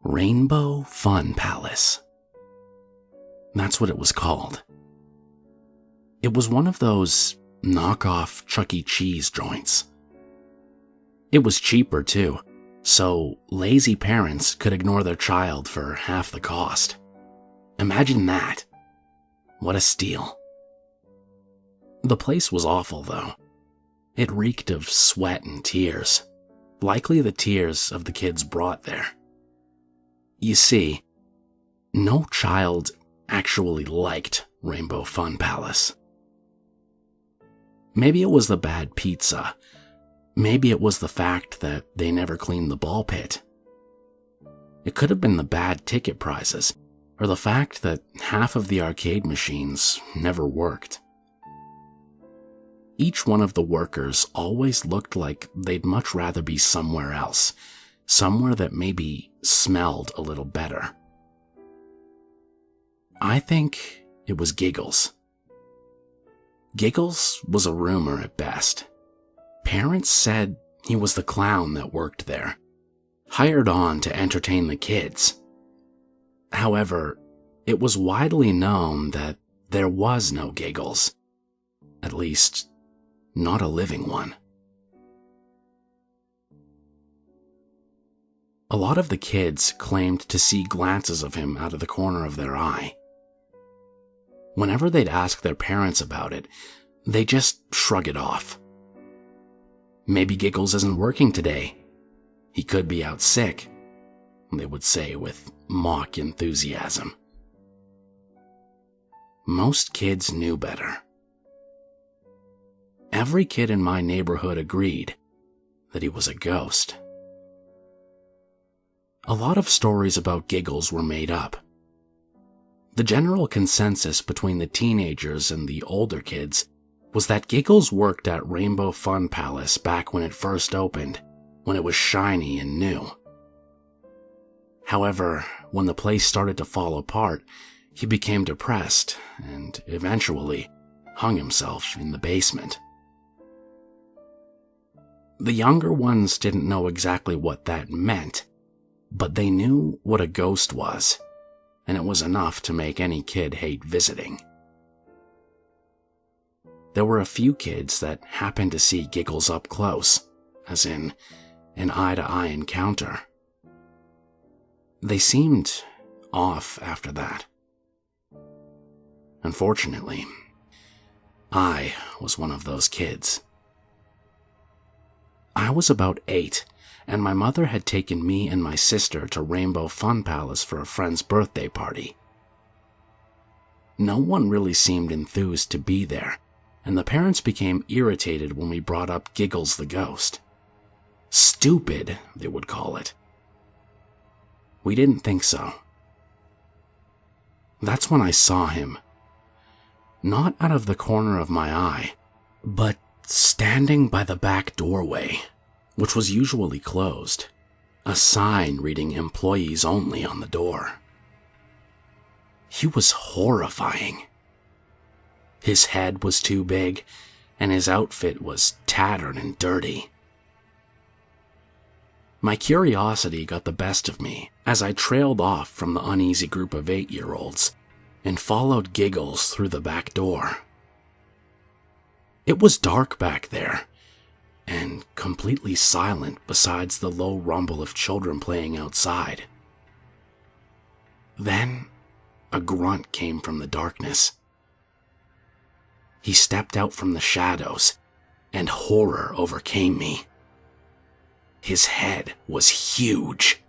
Rainbow Fun Palace. That's what it was called. It was one of those knockoff Chuck E. Cheese joints. It was cheaper too, so lazy parents could ignore their child for half the cost. Imagine that. What a steal. The place was awful though. It reeked of sweat and tears, likely the tears of the kids brought there. You see, no child actually liked Rainbow Fun Palace. Maybe it was the bad pizza. Maybe it was the fact that they never cleaned the ball pit. It could have been the bad ticket prizes, or the fact that half of the arcade machines never worked. Each one of the workers always looked like they'd much rather be somewhere else, somewhere that maybe smelled a little better. I think it was Giggles. Giggles was a rumor at best. Parents said he was the clown that worked there, hired on to entertain the kids. However, it was widely known that there was no Giggles. At least, not a living one. A lot of the kids claimed to see glances of him out of the corner of their eye. Whenever they'd ask their parents about it, they just shrug it off. Maybe Giggles isn't working today. He could be out sick, they would say with mock enthusiasm. Most kids knew better. Every kid in my neighborhood agreed that he was a ghost. A lot of stories about Giggles were made up. The general consensus between the teenagers and the older kids was that Giggles worked at Rainbow Fun Palace back when it first opened, when it was shiny and new. However, when the place started to fall apart, he became depressed and eventually hung himself in the basement. The younger ones didn't know exactly what that meant, but they knew what a ghost was, and it was enough to make any kid hate visiting. There were a few kids that happened to see Giggles up close, as in an eye-to-eye encounter. They seemed off after that. Unfortunately, I was one of those kids. I was about 8, and my mother had taken me and my sister to Rainbow Fun Palace for a friend's birthday party. No one really seemed enthused to be there, and the parents became irritated when we brought up Giggles the ghost. Stupid, they would call it. We didn't think so. That's when I saw him. Not out of the corner of my eye, but standing by the back doorway, which was usually closed, a sign reading "Employees Only" on the door. He was horrifying. His head was too big, and his outfit was tattered and dirty. My curiosity got the best of me as I trailed off from the uneasy group of 8-year-olds and followed Giggles through the back door. It was dark back there, and completely silent besides the low rumble of children playing outside. Then, a grunt came from the darkness. He stepped out from the shadows, and horror overcame me. His head was huge.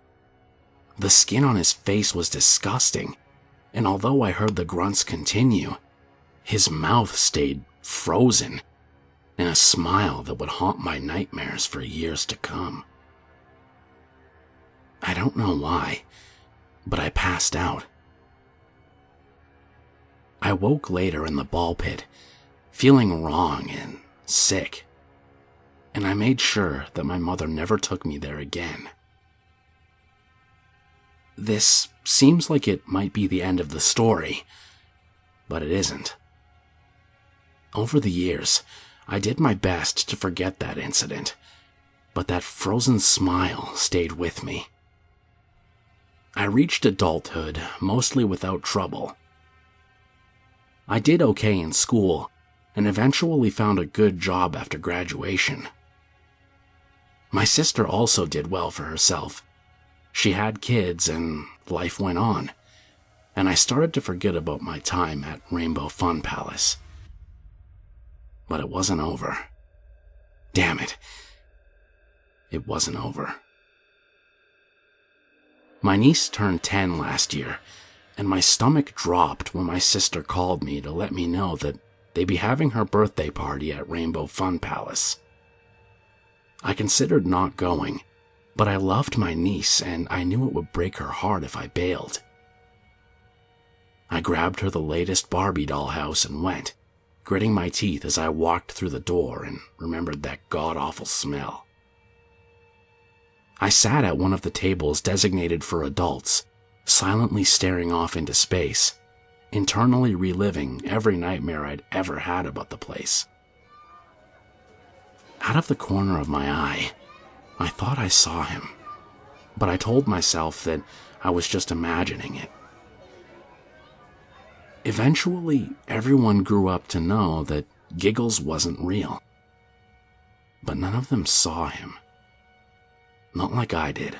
The skin on his face was disgusting, and although I heard the grunts continue, his mouth stayed frozen in a smile that would haunt my nightmares for years to come. I don't know why, but I passed out. I woke later in the ball pit, feeling wrong and sick, and I made sure that my mother never took me there again. This seems like it might be the end of the story, but it isn't. Over the years, I did my best to forget that incident, but that frozen smile stayed with me. I reached adulthood mostly without trouble. I did okay in school and eventually found a good job after graduation. My sister also did well for herself. She had kids and life went on, and I started to forget about my time at Rainbow Fun Palace. But it wasn't over. Damn it. It wasn't over. My niece turned 10 last year, and my stomach dropped when my sister called me to let me know that they'd be having her birthday party at Rainbow Fun Palace. I considered not going, but I loved my niece and I knew it would break her heart if I bailed. I grabbed her the latest Barbie doll house and went, gritting my teeth as I walked through the door and remembered that god-awful smell. I sat at one of the tables designated for adults, silently staring off into space, internally reliving every nightmare I'd ever had about the place. Out of the corner of my eye, I thought I saw him, but I told myself that I was just imagining it. Eventually, everyone grew up to know that Giggles wasn't real, but none of them saw him. Not like I did.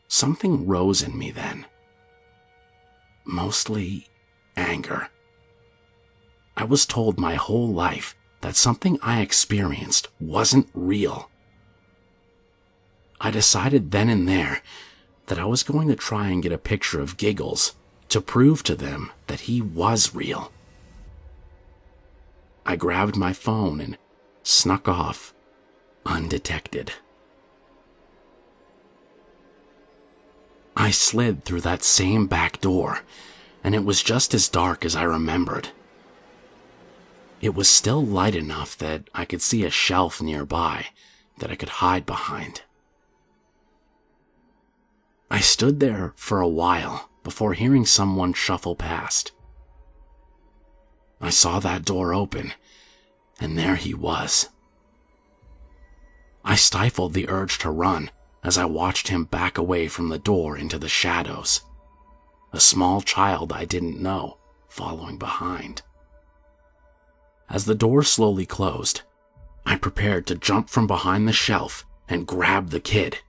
Something rose in me then. Mostly anger. I was told my whole life that something I experienced wasn't real. I decided then and there that I was going to try and get a picture of Giggles to prove to them that he was real. I grabbed my phone and snuck off undetected. I slid through that same back door, and it was just as dark as I remembered. It was still light enough that I could see a shelf nearby that I could hide behind. I stood there for a while before hearing someone shuffle past. I saw that door open, and there he was. I stifled the urge to run as I watched him back away from the door into the shadows, a small child I didn't know following behind. As the door slowly closed, I prepared to jump from behind the shelf and grab the kid,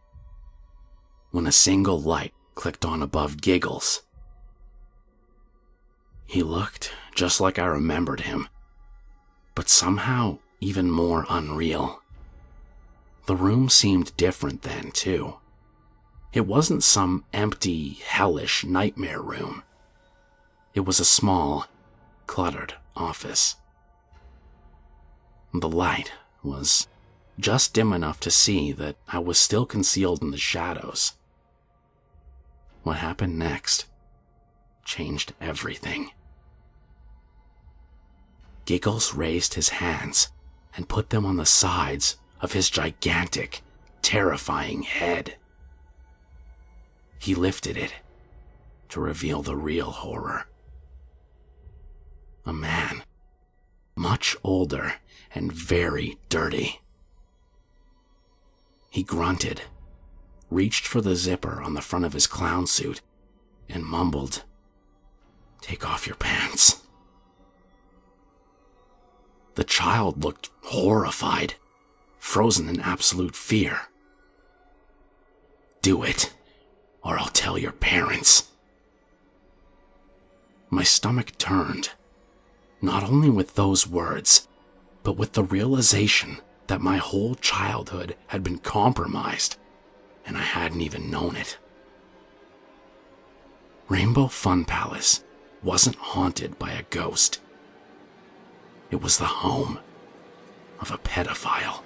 when a single light clicked on above Giggles. He looked just like I remembered him, but somehow even more unreal. The room seemed different then, too. It wasn't some empty, hellish nightmare room. It was a small, cluttered office. The light was just dim enough to see that I was still concealed in the shadows. What happened next changed everything. Giggles raised his hands and put them on the sides of his gigantic, terrifying head. He lifted it to reveal the real horror. A man, much older and very dirty. He grunted, reached for the zipper on the front of his clown suit, and mumbled, "Take off your pants." The child looked horrified, frozen in absolute fear. "Do it, or I'll tell your parents." My stomach turned, not only with those words, but with the realization that my whole childhood had been compromised, and I hadn't even known it. Rainbow Fun Palace wasn't haunted by a ghost. It was the home of a pedophile.